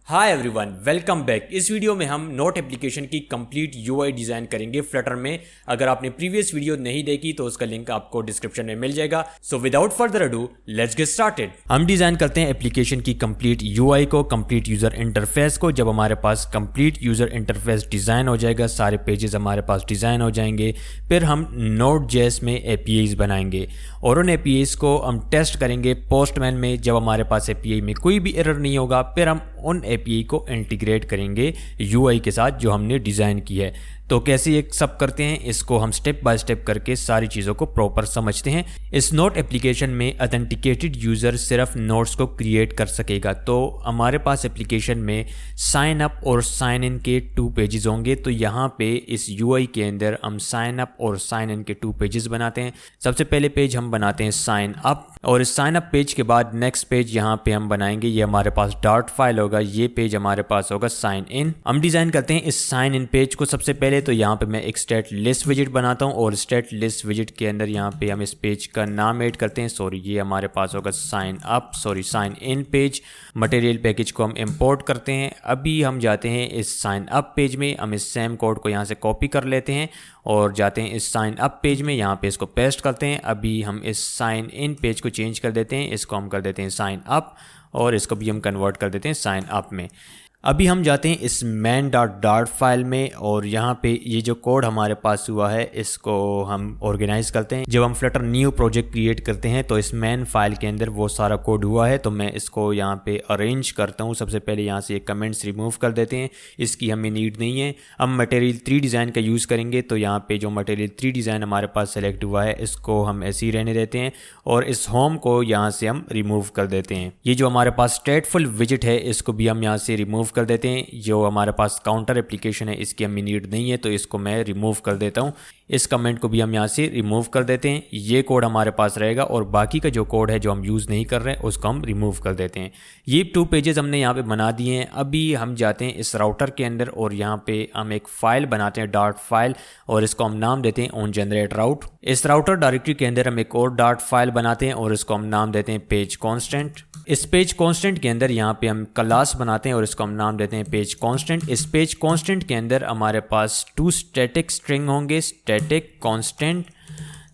Hi everyone, welcome back. इस video में हम नोट एप्लीकेशन की कंप्लीट यूआई डिज़ाइन करेंगे फ्लटर में। अगर आपने प्रीवियस वीडियो नहीं देखी तो उसका लिंक आपको डिस्क्रिप्शन में मिल जाएगा। So without further ado let's get started. हम डिज़ाइन करते हैं एप्लीकेशन की कंप्लीट यूआई को, कंप्लीट यूज़र इंटरफेस को। जब हमारे पास कंप्लीट यूज़र इंटरफेस डिज़ाइन हो जाएगा, सारे पेजेस हमारे पास डिज़ाइन हो जाएंगे, फिर हम Node.js में एपीआईज बनाएंगे और उन एपीआईज को हम टेस्ट करेंगे पोस्टमैन में। जब हमारे पास एपीआई में कोई भी एरर नहीं होगा, फिर हम उन एपीआई को इंटीग्रेट करेंगे यूआई के साथ जो हमने डिज़ाइन की है। तो कैसे ये सब करते हैं, इसको हम स्टेप बाय स्टेप करके सारी चीज़ों को प्रॉपर समझते हैं। इस नोट एप्लीकेशन में ऑथेंटिकेटेड यूज़र सिर्फ नोट्स को क्रिएट कर सकेगा। तो हमारे पास एप्लीकेशन में साइन अप और साइन इन के 2 पेजेस होंगे। तो यहाँ पे इस यूआई के अंदर हम साइन अप और साइन इन के 2 पेजेस बनाते हैं। सबसे पहले पेज हम बनाते हैं साइन अप, और इस साइन अप पेज के बाद नेक्स्ट पेज यहाँ पे हम बनाएंगे, ये हमारे पास डॉट फाइल होगा। ये पेज हमारे पास होगा साइन इन। हम डिज़ाइन करते हैं इस साइन इन पेज को। सबसे पहले तो यहाँ पे मैं एक स्टेट लिस्ट विजिट बनाता हूँ, और स्टेट लिस्ट विजिट के अंदर यहाँ पे हम इस पेज का नाम ऐड करते हैं। ये हमारे पास होगा sign in page. Material package को हम इंपोर्ट करते हैं। अभी हम जाते हैं इस साइन अप पेज में, हम इस सेम कोड को यहाँ से कॉपी कर लेते हैं और जाते हैं इस साइन अप पेज में, यहाँ पे इसको पेस्ट करते हैं। अभी हम इस साइन इन पेज को चेंज कर देते हैं, इसको हम कर देते हैं साइन अप, और इसको भी हम कन्वर्ट कर देते हैं साइन अप में। अभी हम जाते हैं इस main.dart फाइल में, और यहाँ पे ये जो कोड हमारे पास हुआ है इसको हम ऑर्गेनाइज करते हैं। जब हम फ्लटर न्यू प्रोजेक्ट क्रिएट करते हैं तो इस मेन फाइल के अंदर वो सारा कोड हुआ है। तो मैं इसको यहाँ पे अरेंज करता हूँ। सबसे पहले यहाँ से ये कमेंट्स रिमूव कर देते हैं, इसकी हमें नीड नहीं है। हम मटेरियल 3 डिज़ाइन का यूज़ करेंगे, तो यहाँ पे जो मटेरियल 3 डिज़ाइन हमारे पास सेलेक्ट हुआ है इसको हम ऐसे ही रहने देते हैं, और इस होम को यहाँ से हम रिमूव कर देते हैं। ये जो हमारे पास स्टेटफुल विजिट है इसको भी हम यहाँ से रिमूव कर देते हैं। जो हमारे पास काउंटर एप्लीकेशन है इसकी हमें नीड नहीं है, तो इसको मैं रिमूव कर देता हूँ। इस कमेंट को भी हम यहाँ से रिमूव कर देते हैं। ये कोड हमारे पास रहेगा, और बाकी का जो कोड है जो हम यूज़ नहीं कर रहे हैं उसको हम रिमूव कर देते हैं। ये 2 पेजेस हमने यहाँ पे बना दिए हैं। अभी हम जाते हैं इस राउटर के अंदर, और यहाँ पे हम एक फ़ाइल बनाते हैं डॉट फाइल, और इसको हम नाम देते हैं ऑन जनरेट राउट। इस राउटर डायरेक्टरी के अंदर हम एक और डॉट फाइल बनाते हैं, और इसको हम नाम देते हैं पेज कॉन्स्टेंट। इस पेज कॉन्स्टेंट के अंदर यहाँ पे हम क्लास बनाते हैं, और इसको हम नाम देते हैं पेज कॉन्स्टेंट। इस पेज कॉन्स्टेंट के अंदर हमारे पास 2 स्टैटिक स्ट्रिंग होंगे, स्टैटिक कॉन्स्टेंट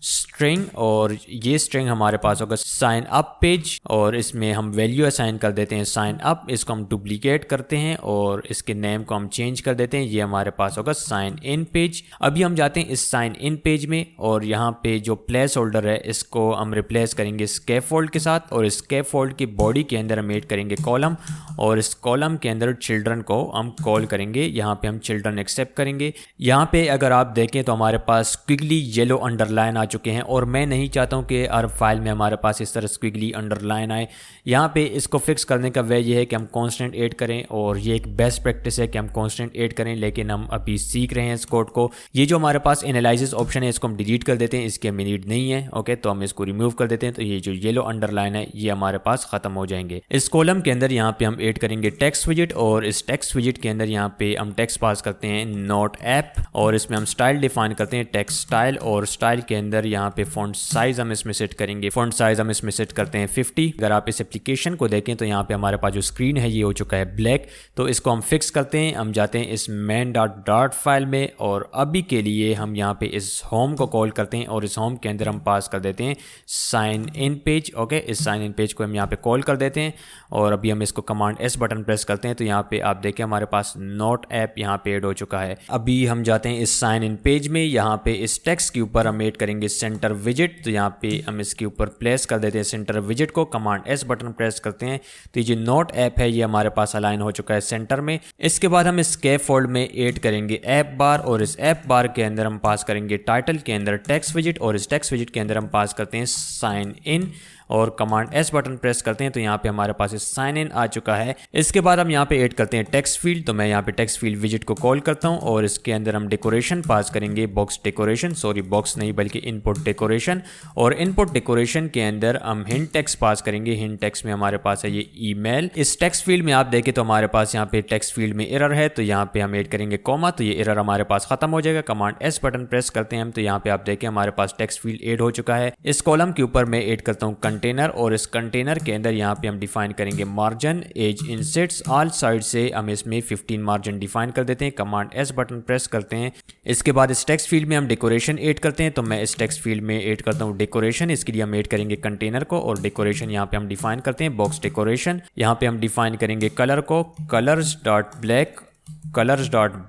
स्ट्रिंग, और ये स्ट्रिंग हमारे पास होगा साइन अप पेज, और इसमें हम वैल्यू असाइन कर देते हैं साइन अप। इसको हम डुप्लीकेट करते हैं और इसके नेम को हम चेंज कर देते हैं। ये हमारे पास होगा साइन इन पेज। अभी हम जाते हैं इस साइन इन पेज में, और यहाँ पे जो प्लेस होल्डर है इसको हम रिप्लेस करेंगे स्कैफोल्ड के साथ, और स्कैफोल्ड की बॉडी के अंदर हम ऐड करेंगे कॉलम, और इस कॉलम के अंदर चिल्ड्रन को हम कॉल करेंगे। यहाँ पे हम चिल्ड्रन एक्सेप्ट करेंगे। यहाँ पे अगर आप देखें तो हमारे पास स्क्विगली येलो अंडरलाइन आ चुके हैं, और मैं नहीं चाहता हूँ कि हर फाइल में हमारे पास इस तरह स्क्विगली अंडरलाइन आए। यहाँ पे इसको फिक्स करने का वे ये है कि हम कांस्टेंट ऐड करें, और ये एक बेस्ट प्रैक्टिस है कि हम कांस्टेंट ऐड करें, लेकिन हम अभी सीख रहे हैं इस कोड को। ये जो हमारे पास एनालिसिस ऑप्शन है इसको हम डिलीट कर देते हैं, इसकी हमें नीड नहीं है। ओके, तो हम इसको रिमूव कर देते हैं। तो ये जो येलो अंडरलाइन है ये हमारे पास खत्म हो जाएंगे। इस कॉलम के अंदर यहाँ पे हम ऐड करेंगे टेक्स्ट विजिट, और इस टेक्स्ट विजिट के अंदर यहाँ पे हम टेक्स्ट पास करते हैं नोट ऐप, और इसमें हम स्टाइल डिफाइन करते हैं टेक्स्ट स्टाइल, और स्टाइल के अंदर यहाँ पे फॉन्ट साइज हम इसमें सेट करेंगे। फॉन्ट साइज हम इसमें सेट करते हैं 50। अगर आप इस एप्लीकेशन को देखें तो यहाँ पे हमारे पास जो स्क्रीन है ये हो चुका है ब्लैक, तो इसको हम फिक्स करते हैं। हम जाते हैं इस main.dart फाइल में, और अभी के लिए हम यहाँ पे इस होम को कॉल करते हैं, और इस होम के अंदर हम पास कर देते हैं साइन इन पेज। ओके, इस साइन इन पेज को हम यहाँ पे कॉल कर देते हैं, और अभी हम इसको कमांड S बटन प्रेस करते हैं। तो यहाँ पे आप देखें हमारे पास नोट ऐप यहाँ पे ऐड हो चुका है। अभी हम जाते हैं इस साइन इन पेज में, यहाँ पे इस टेक्स्ट के ऊपर हम ऐड करेंगे सेंटर विजिट। तो यहाँ पे हम इसके ऊपर प्लेस कर देते हैं सेंटर विजिट को, कमांड S बटन प्रेस करते हैं। तो ये जो नोट ऐप है ये हमारे पास अलाइन हो चुका है सेंटर में। इसके बाद हम इस स्कैफोल्ड में ऐड करेंगे ऐप बार, और इस ऐप बार के अंदर हम पास करेंगे टाइटल के अंदर टेक्स्ट विजिट, और इस टेक्स्ट विजिट के अंदर हम पास करते हैं साइन इन, और कमांड S बटन प्रेस करते हैं। तो यहाँ पे हमारे पास साइन इन आ चुका है। इसके बाद हम यहाँ पे ऐड करते हैं टेक्स्ट फील्ड। तो मैं यहाँ पे टेक्स्ट फील्ड विजिट को कॉल करता हूँ, और इसके अंदर हम डेकोरेशन पास करेंगे, बॉक्स डेकोरेशन, बॉक्स नहीं बल्कि इनपुट डेकोरेशन, और इनपुट डेकोरेशन के अंदर हम हिंट टेक्स्ट पास करेंगे। हिंट टेक्स्ट में हमारे पास है ये ईमेल। इस टेक्स्ट फील्ड में आप देखें तो हमारे पास यहाँ पे टेक्स्ट फील्ड में एरर है, तो यहाँ पे हम ऐड करेंगे कॉमा, तो ये एरर हमारे पास खत्म हो जाएगा। कमांड S बटन प्रेस करते हैं हम, तो यहाँ पे आप देखें हमारे पास टेक्स्ट फील्ड ऐड हो चुका है। इस कॉलम के ऊपर मैं ऐड करता हूँ कंटेनर और इस कंटेनर के अंदर यहाँ पे हम डिफाइन करेंगे margin as insets all side से हम इसमें 15 मार्जिन डिफाइन कर देते हैं। कमांड एस बटन प्रेस करते हैं। इसके बाद इस टेक्स्ट फील्ड में हम डेकोरेशन ऐड करते हैं, तो मैं इस टेक्स्ट फील्ड में ऐड करता हूँ डेकोरेशन। इसके लिए हम ऐड करेंगे कंटेनर को और डेकोरेशन यहाँ पे हम डिफाइन करते हैं बॉक्स डेकोरेशन। यहाँ पे हम डिफाइन करेंगे कलर को कलर्स डॉट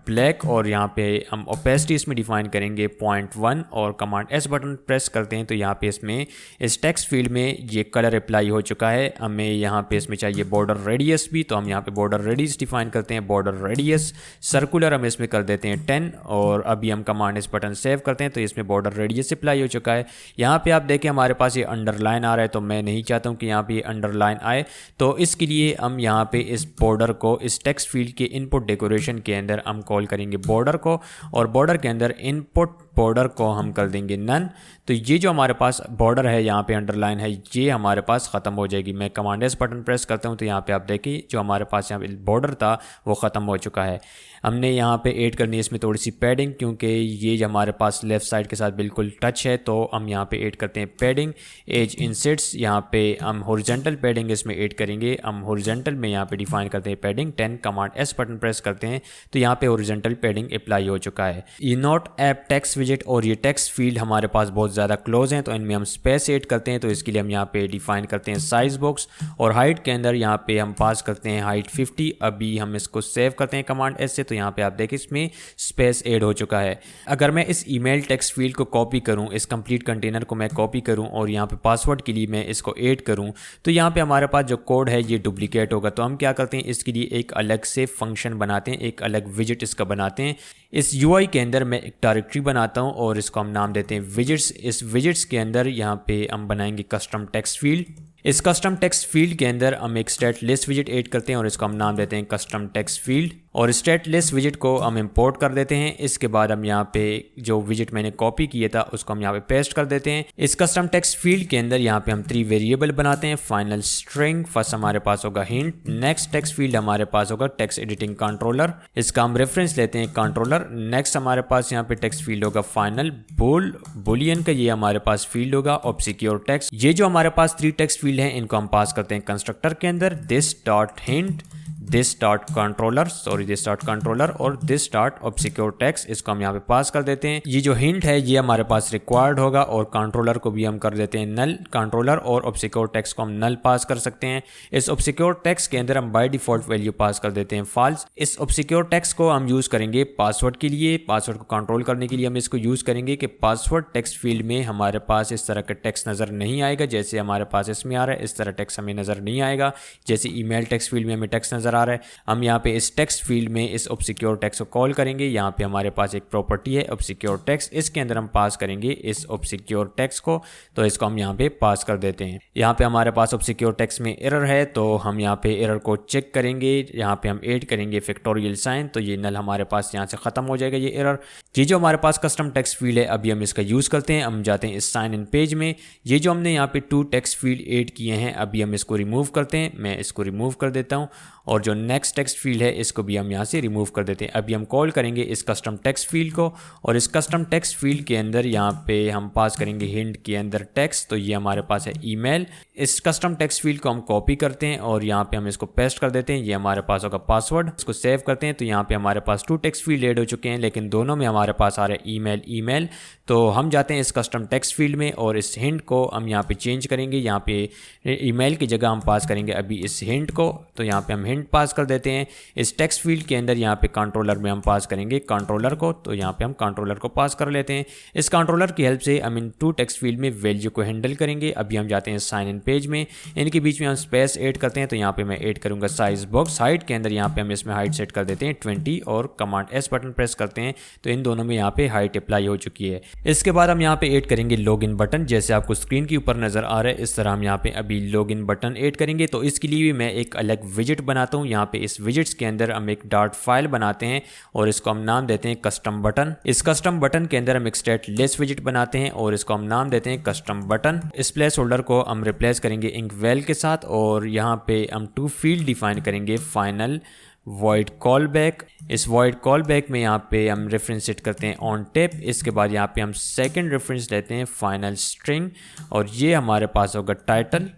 ब्लैक और यहाँ पे हम ओपेसिटी इसमें डिफाइन करेंगे 0.1 और कमांड एस बटन प्रेस करते हैं तो यहाँ पे इसमें इस टेक्स्ट फील्ड में ये कलर अप्लाई हो चुका है। हमें यहाँ पे इसमें चाहिए बॉर्डर रेडियस भी, तो हम यहाँ पे बॉर्डर रेडियस डिफाइन करते हैं। बॉर्डर रेडियस सर्कुलर हम इसमें कर देते हैं 10 और अभी हम कमांड एस बटन सेव करते हैं तो इसमें बॉर्डर रेडियस अप्लाई हो चुका है। यहाँ पे आप देखें हमारे पास ये अंडरलाइन आ रहा है, तो मैं नहीं चाहता हूँ कि यहाँ पे अंडरलाइन आए, तो इसके लिए हम यहाँ पे इस बॉर्डर को इस टेक्स्ट फील्ड के इनपुट डेकोरेशन के अंदर हम कॉल करेंगे बॉर्डर को और बॉर्डर के अंदर इनपुट बॉर्डर को हम कर देंगे नन। तो ये जो हमारे पास बॉर्डर है यहाँ पे अंडरलाइन है ये हमारे पास ख़त्म हो जाएगी। मैं कमांड एस बटन प्रेस करता हूँ तो यहाँ पे आप देखिए जो हमारे पास यहाँ पे बॉर्डर था वो ख़त्म हो चुका है। हमने यहाँ पे ऐड करनी है इसमें थोड़ी सी पैडिंग, क्योंकि ये जो हमारे पास लेफ़्ट साइड के साथ बिल्कुल टच है, तो हम यहाँ पे ऐड करते हैं पैडिंग एज इंसेट्स। यहाँ पे हम हॉरिजॉन्टल पैडिंग इसमें ऐड करेंगे। हम हॉरिजॉन्टल में यहाँ पे डिफाइन करते हैं padding 10। Command S button press करते हैं तो यहाँ पे हॉरिजॉन्टल पैडिंग अप्लाई हो चुका है। ये नोट ऐप टेक्स्ट विजेट और ये टेक्स्ट फील्ड हमारे पास बहुत ज़्यादा क्लोज हैं, तो इनमें हम स्पेस ऐड करते हैं। तो इसके लिए हम यहाँ पे डिफाइन करते हैं साइज बॉक्स और हाइट के अंदर यहाँ पे हम पास करते हैं हाइट 50। अभी हम इसको सेव करते हैं कमांड एस से, तो यहाँ पे आप देखें इसमें स्पेस ऐड हो चुका है। अगर मैं इस ईमेल टेक्स्ट फील्ड को कॉपी करूँ, इस कंप्लीट कंटेनर को मैं कॉपी करूँ और यहाँ पे पासवर्ड के लिए मैं इसको ऐड करूँ, तो यहाँ पे हमारे पास जो कोड है ये डुप्लीकेट होगा। तो हम क्या करते हैं, इसके लिए एक अलग से फंक्शन बनाते हैं, एक अलग विजिट इसका बनाते हैं। इस यूआई के अंदर मैं एक डायरेक्टरी बनाता हूँ और इसको हम नाम देते हैं विजिट्स। इस विजिट्स के अंदर यहाँ पे हम बनाएंगे कस्टम टेक्स्ट फील्ड। इस कस्टम टेक्स्ट फील्ड के अंदर हम एक स्टेट लिस्ट विजिट ऐड करते हैं और इसको हम नाम देते हैं कस्टम टेक्स्ट फील्ड और स्टेट लिस्ट विजिट को हम इंपोर्ट कर देते हैं। इसके बाद हम यहाँ पे जो विजिट मैंने कॉपी किया था उसको हम यहाँ पे पेस्ट कर देते हैं। इस कस्टम टेक्स्ट फील्ड के अंदर यहाँ पे हम 3 वेरिएबल बनाते हैं। फाइनल स्ट्रिंग फर्स्ट हमारे पास होगा हिंट, नेक्स्ट टेक्स्ट फील्ड हमारे पास होगा टेक्स्ट एडिटिंग कंट्रोलर, इसका हम रेफरेंस लेते हैं कंट्रोलर। नेक्स्ट हमारे पास यहाँ पे टेक्स्ट फील्ड होगा फाइनल बुलियन का, ये हमारे पास फील्ड होगा ऑब्सक्योर टेक्स्ट। ये जो हमारे पास 3 टेक्स्ट फील्ड हैं इनको हम पास करते हैं कंस्ट्रक्टर के अंदर this dot hint, this dot controller और दिस डॉट ऑब्सक्योर टेक्स्ट, इसको हम यहाँ पे पास कर देते हैं। ये जो हिंट है ये हमारे पास रिक्वायर्ड होगा और कंट्रोलर को भी हम कर देते हैं नल। कंट्रोलर और ऑब्सक्योर टेक्स्ट को हम नल पास कर सकते हैं। इस ऑब्सक्योर टेक्स्ट के अंदर हम बाय डिफॉल्ट वैल्यू पास कर देते हैं फॉल्स। इस ऑब्सक्योर टेक्स्ट को हम यूज करेंगे पासवर्ड के लिए। पासवर्ड को कंट्रोल करने के लिए हम इसको यूज करेंगे कि पासवर्ड टेक्स्ट फील्ड में हमारे पास इस तरह का टेक्स्ट नजर नहीं आएगा जैसे हमारे पास इसमें आ रहा है। इस तरह टेक्स्ट हमें नजर नहीं आएगा जैसे ईमेल टेक्स्ट फील्ड में हमें टेक्स्ट नजर आ रहा है। हम यहाँ पे इस टेक्स्ट फील्ड में इस ऑब्सक्योर टेक्स्ट को कॉल करेंगे। यहाँ पे हमारे पास एक प्रॉपर्टी है ऑब्सक्योर टेक्स्ट, इसके अंदर हम पास करेंगे इस ऑब्सक्योर टेक्स्ट को, तो इसको हम यहाँ पे पास कर देते हैं। यहाँ पे हमारे पास ऑब्सक्योर टेक्स्ट में एरर है तो हम यहाँ पे एरर को चेक करेंगे। यहाँ पे हम ऐड करेंगे फैक्टोरियल साइन, तो ये नल हमारे पास यहाँ से खत्म हो जाएगा ये एरर। ये जो हमारे पास कस्टम टेक्स्ट फील्ड है अभी हम इसका यूज करते हैं। हम जाते हैं इस साइन इन पेज में। ये जो हमने यहाँ पे 2 टेक्स्ट फील्ड ऐड किए हैं अभी हम इसको रिमूव करते हैं। मैं इसको रिमूव कर देता हूँ और जो नेक्स्ट टेक्स्ट फील्ड है इसको भी हम यहाँ से रिमूव कर देते हैं। अभी हम कॉल करेंगे इस कस्टम टेक्स्ट फील्ड को और इस कस्टम टेक्स्ट फील्ड के अंदर यहाँ पे हम पास करेंगे हिंट के अंदर टेक्स्ट, तो ये हमारे पास है ईमेल। इस कस्टम टेक्स्ट फील्ड को हम कॉपी करते हैं और यहाँ पे हम इसको पेस्ट कर देते हैं। ये हमारे पास होगा पासवर्ड। इसको सेव करते हैं तो यहाँ पे हमारे पास 2 टेक्स्ट फील्ड ऐड हो चुके हैं लेकिन दोनों में हमारे पास आ रहा है ईमेल। तो हम जाते हैं इस कस्टम टेक्स्ट फील्ड में और इस हिंट को हम यहाँ पे चेंज करेंगे। यहाँ पे ईमेल की जगह हम पास करेंगे अभी इस हिंट को, तो यहाँ पे हम हिंट पास कर देते हैं। इस टेक्स्ट फील्ड के अंदर यहाँ पे कंट्रोलर में हम पास करेंगे कंट्रोलर को, तो यहाँ पे हम कंट्रोलर को पास कर लेते हैं। इस कंट्रोलर की हेल्प से हम इन 2 टेक्स्ट फील्ड में वैल्यू को हैंडल करेंगे। अभी हम जाते हैं साइन इन पेज में, इनके बीच में हम स्पेस ऐड करते हैं, तो यहाँ पे मैं ऐड करूँगा साइज बॉक्स। हाइट के अंदर यहाँ पे हम इसमें हाइट सेट कर देते हैं 20 और कमांड एस बटन प्रेस करते हैं तो इन दोनों में यहाँ पे हाइट अप्लाई हो चुकी है। इसके बाद हम यहाँ पे ऐड करेंगे लॉगिन बटन, जैसे आपको स्क्रीन के ऊपर नजर आ रहा है इस तरह हम यहाँ पे अभी लॉगिन बटन ऐड करेंगे। तो इसके लिए भी मैं एक अलग विजिट बनाता हूँ। यहाँ पे इस विजिट्स के अंदर हम एक डॉट फाइल बनाते हैं और इसको हम नाम देते हैं कस्टम बटन। इस कस्टम बटन के अंदर हम एक स्टेट लिस्ट विजिट बनाते हैं और इसको हम नाम देते हैं कस्टम बटन। इस प्लेस होल्डर को हम रिप्लेस करेंगे इंक वेल के साथ और यहाँ पे हम 2 फील्ड डिफाइन करेंगे फाइनल void callback। इस void callback में यहाँ पे हम रेफरेंस सेट करते हैं ऑन टेप। इसके बाद यहाँ पे हम सेकंड रेफरेंस लेते हैं फाइनल स्ट्रिंग और ये हमारे पास होगा टाइटल।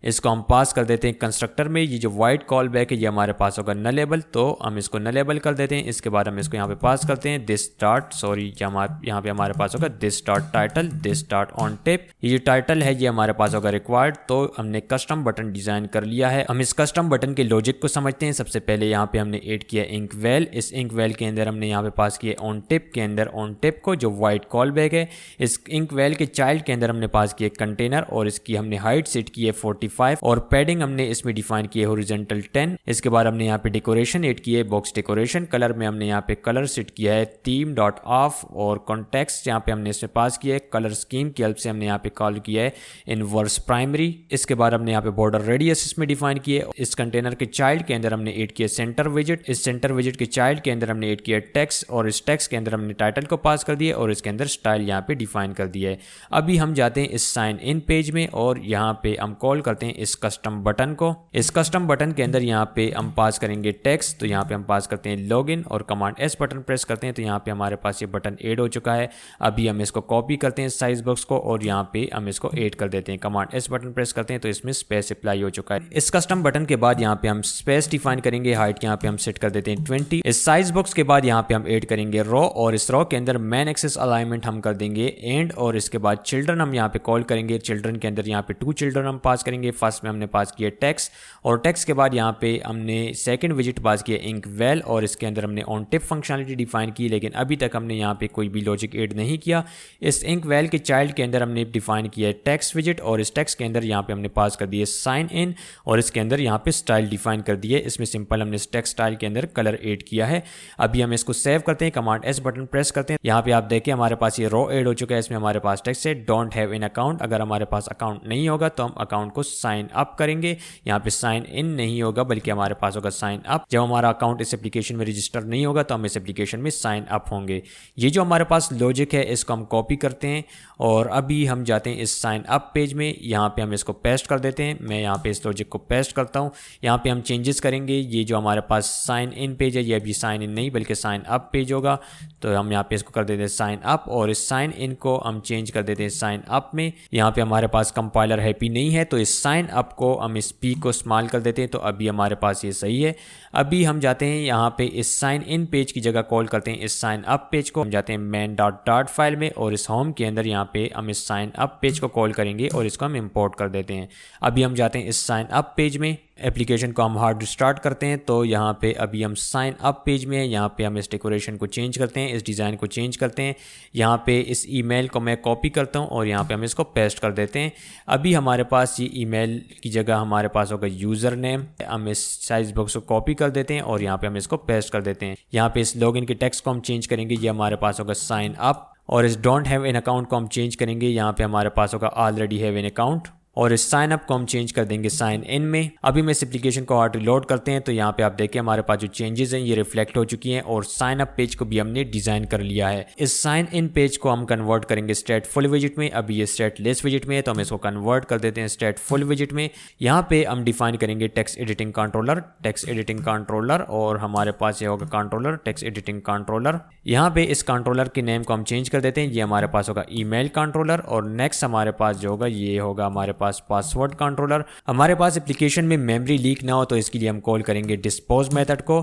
इसको हम पास कर देते हैं कंस्ट्रक्टर में। ये जो void callback है ये हमारे पास होगा नलेबल, तो हम इसको नलेबल कर देते हैं। इसके बाद हम इसको यहाँ पे पास करते हैं दिस डॉट, सॉरी यहाँ पे हमारे पास होगा this dot title, this dot on tape. ये जो टाइटल है ये हमारे पास होगा रिक्वायर्ड, तो हमने कस्टम बटन डिजाइन कर लिया है। हम इस कस्टम बटन के लॉजिक को समझते हैं। सबसे पहले यहाँ पे हमने ऐड किया इंक वेल। इस इंक वेल के अंदर हमने यहाँ पे पास किया ऑन टेप के अंदर ऑन टेप को जो void callback है। इस इंक वेल के चाइल्ड के अंदर हमने पास किया कंटेनर और इसकी हमने हाइट सेट की है 45 और पैडिंग हमने इसमें डिफाइन किए हॉरिजॉन्टल 10। इसके बाद हमने यहाँ पे डेकोरेशन ऐड किया है बॉक्स डेकोरेशन। कलर में हमने यहाँ पे कलर सेट किया है थीम डॉट ऑफ और कॉन्टेक्स्ट यहाँ पे हमने इसमें पास किया है कलर स्कीम की हेल्प से हमने यहाँ पे कॉल किया है इनवर्स प्राइमरी। इसके बाद हमने यहाँ पे बॉर्डर रेडियस इसमें डिफाइन किए। इस कंटेनर के चाइल्ड के अंदर हमने ऐड किया सेंटर विजिट। इस सेंटर विजिट के चाइल्ड के अंदर हमने ऐड किया टेक्स्ट और इस टेक्स्ट के अंदर हमने टाइटल को पास कर दिया और इसके अंदर स्टाइल यहाँ पे डिफाइन कर दिया है। अभी हम जाते हैं इस साइन इन पेज में और यहाँ पे हम कॉल करते हैं इस कस्टम बटन को। इस कस्टम बटन के अंदर यहाँ पे हम पास करेंगे टेक्स्ट, तो यहाँ पे हम पास करते हैं लॉगिन और कमांड एस बटन प्रेस करते हैं तो यहाँ पे हमारे पास ये बटन ऐड हो चुका है। अभी हम इसको कॉपी करते हैं साइज बॉक्स को और यहाँ पे हम इसको ऐड कर देते हैं। कमांड एस बटन प्रेस करते हैं तो इसमें स्पेस अप्लाई हो चुका है। इस कस्टम बटन के बाद यहाँ पे हम स्पेस डिफाइन करेंगे, हाइट यहाँ पे हम सेट कर देते हैं 20। इस साइज बॉक्स के बाद यहाँ पे हम ऐड करेंगे रो और इस रो के अंदर मैन एक्सेस अलाइनमेंट हम कर देंगे एंड और इसके बाद चिल्ड्रन हम यहाँ पे कॉल करेंगे। चिल्ड्रन के अंदर यहाँ पे 2 चिल्ड्रन हम पास करेंगे। फर्स्ट में हमने पास किया टेक्स्ट और टेक्स्ट के बाद यहाँ पे हमने सेकंड विजिट पास किया इंक वेल और इसके अंदर हमने ऑन टिप फंक्शनलिटी डिफाइन की, लेकिन अभी तक हमने यहाँ पे कोई भी लॉजिक ऐड नहीं किया। इस इंक वेल के चाइल्ड के अंदर हमने डिफाइन किया है टेक्स्ट विजिट और इस टेक्स्ट के अंदर यहाँ पे हमने पास कर दिए साइन इन और इसके अंदर यहाँ पे स्टाइल डिफाइन कर दिए। इसमें सिंपल हमने टेक्स्ट स्टाइल के अंदर कलर ऐड किया है। अभी हम इसको सेव करते हैं, कमांड एस बटन प्रेस करते हैं। यहाँ पे आप देखिए हमारे पास ये रो ऐड हो चुका है। इसमें हमारे पास टेक्स्ट है डोंट हैव इन अकाउंट। अगर हमारे पास अकाउंट नहीं होगा तो हम अकाउंट को साइन अप करेंगे। यहाँ पे साइन इन नहीं होगा बल्कि हमारे पास होगा साइन अप। जब हमारा अकाउंट इस एप्लीकेशन में रजिस्टर नहीं होगा तो हम इस एप्लीकेशन में साइन अप होंगे। ये जो हमारे पास लॉजिक है इसको हम कॉपी करते हैं और अभी हम जाते हैं इस साइन अप पेज में। यहाँ पे हम इसको पेस्ट कर देते हैं। मैं यहाँ पे इस लॉजिक को पेस्ट करता हूँ। यहाँ पे हम चेंजेस करेंगे। ये जो हमारे पास साइन इन पेज है ये अभी साइन इन नहीं बल्कि साइन अप पेज होगा, तो हम यहाँ पे इसको कर देते हैं साइन अप और इस साइन इन को हम चेंज कर देते हैं साइन अप में। यहाँ पे हमारे पास कंपाइलर हैप्पी नहीं है तो इस साइन अप को हम इस पी को स्मॉल कर देते हैं, तो अभी हमारे पास ये सही है। अभी हम जाते हैं यहाँ पे इस साइन इन पेज की जगह कॉल करते हैं इस साइन अप पेज को। हम जाते हैं मेन डॉट डॉट फाइल में और इस होम के अंदर यहाँ पे हम इस साइन अप पेज को कॉल करेंगे और इसको हम इंपोर्ट कर देते हैं। अभी हम जाते हैं इस साइन अप पेज में। एप्लीकेशन को हम हार्ड स्टार्ट करते हैं तो यहाँ पे अभी हम साइन अप पेज में यहाँ पे हम इस डेकोरेशन को चेंज करते हैं, इस डिज़ाइन को चेंज करते हैं। यहाँ पे इस ईमेल को मैं कॉपी करता हूँ और यहाँ पे हम इसको पेस्ट कर देते हैं। अभी हमारे पास ये ईमेल की जगह हमारे पास होगा यूज़र नेम। हम इस साइज बॉक्स को कॉपी कर देते हैं और यहाँ पे हम इसको पेस्ट कर देते हैं। यहाँ पे इस लॉगिन के टेक्स्ट को हम चेंज करेंगे। ये हमारे पास होगा साइन अप और इस डोंट हैव एन अकाउंट को हम चेंज करेंगे। यहाँ पे हमारे पास होगा ऑलरेडी हैव एन अकाउंट और इस साइन अप को हम चेंज कर देंगे साइन इन में। अभी मैं इस एप्लीकेशन को हार्ड रिलोड करते हैं तो यहाँ पे आप देखिए हमारे पास जो चेंजेस हैं ये रिफ्लेक्ट हो चुकी हैं और साइन अप पेज को भी हमने डिजाइन कर लिया है। इस साइन इन पेज को हम कन्वर्ट करेंगे स्टेट फुल विजिट में। अभी ये स्टेट लेस विजिट में है तो हम इसको कन्वर्ट कर देते हैं स्टेट फुल विजिट में। यहाँ पे हम डिफाइन करेंगे टेक्स्ट एडिटिंग कंट्रोलर और हमारे पास ये होगा कंट्रोलर टेक्स्ट एडिटिंग कंट्रोलर। यहाँ पे इस कंट्रोलर के नेम को हम चेंज कर देते हैं। ये हमारे पास होगा ईमेल कंट्रोलर और नेक्स्ट हमारे पास जो होगा ये होगा हमारे पासवर्ड कंट्रोलर। हमारे पास एप्लीकेशन में मेमोरी लीक ना हो तो इसके लिए हम कॉल करेंगे डिस्पोज मेथड को